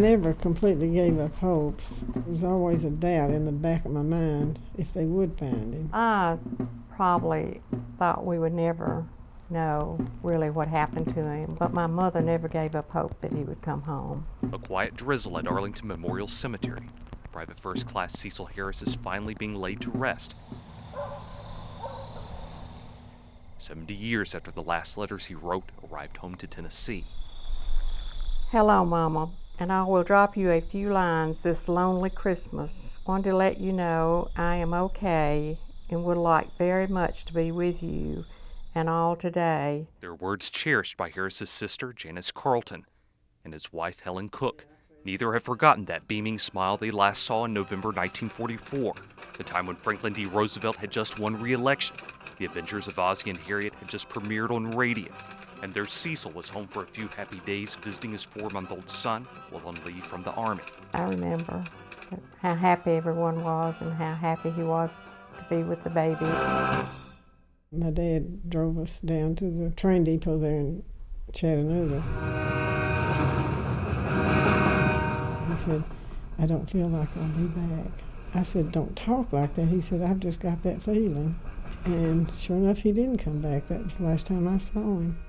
never completely gave up hopes. There was always a doubt in the back of my mind if they would find him. I probably thought we would never know really what happened to him, but my mother never gave up hope that he would come home. A quiet drizzle at Arlington Memorial Cemetery. Private First Class Cecil Harris is finally being laid to rest. 70 years after the last letters he wrote arrived home to Tennessee. Hello, Mama, and I will drop you a few lines this lonely Christmas. Want to let you know I am okay and would like very much to be with you and all today. Their words cherished by Harris's sister, Janice Carlton, and his wife, Helen Cook. Neither have forgotten that beaming smile they last saw in November 1944, the time when Franklin D. Roosevelt had just won re-election. The Adventures of Ozzie and Harriet had just premiered on radio, and their Cecil was home for a few happy days visiting his 4-month-old son while on leave from the Army. I remember how happy everyone was and how happy he was to be with the baby. My dad drove us down to the train depot there in Chattanooga. He said, I don't feel like I'll be back. I said, don't talk like that. He said, I've just got that feeling. And sure enough, he didn't come back. That was the last time I saw him.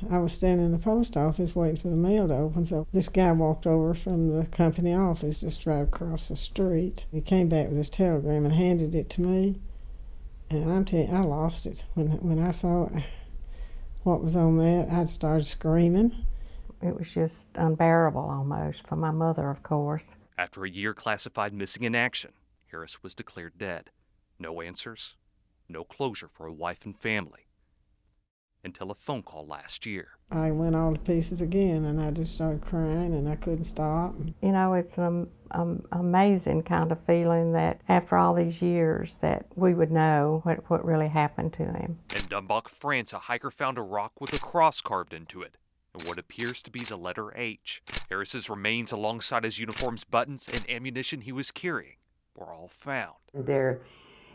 I was standing in the post office waiting for the mail to open, so this guy walked over from the company office just right across the street. He came back with his telegram and handed it to me. And I'm telling you, I lost it. When I saw what was on that, I started screaming. It was just unbearable almost for my mother, of course. After a year classified missing in action, Harris was declared dead. No answers, no closure for a wife and family. Until a phone call last year. I went all to pieces again, and I just started crying, and I couldn't stop. You know, it's an amazing kind of feeling that after all these years that we would know what really happened to him. In Dumbach, France, a hiker found a rock with a cross carved into it, and what appears to be the letter H. Harris's remains, alongside his uniform's buttons and ammunition he was carrying, were all found. There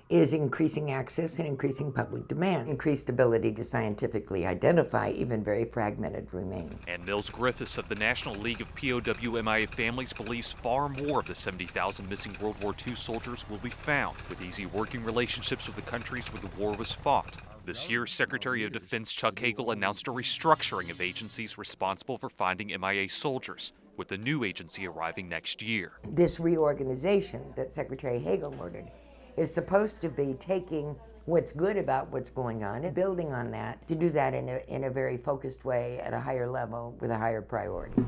is increasing access and increasing public demand, increased ability to scientifically identify even very fragmented remains. And Nils Griffiths of the National League of POW MIA Families believes far more of the 70,000 missing World War II soldiers will be found, with easy working relationships with the countries where the war was fought. This year, Secretary of Defense Chuck Hagel announced a restructuring of agencies responsible for finding MIA soldiers, with the new agency arriving next year. This reorganization that Secretary Hagel ordered is supposed to be taking what's good about what's going on and building on that, to do that in a very focused way at a higher level with a higher priority.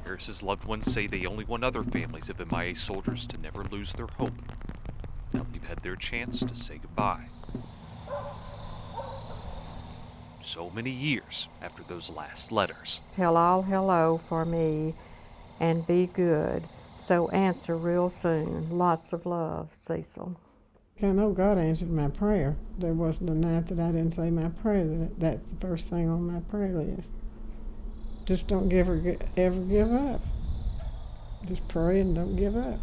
Harris's loved ones say they only want other families of MIA soldiers to never lose their hope. Now they've had their chance to say goodbye. So many years after those last letters. Tell all hello for me and be good. So answer real soon. Lots of love, Cecil. I know God answered my prayer. There wasn't a night that I didn't say my prayer. That's the first thing on my prayer list. Just don't ever give up. Just pray and don't give up.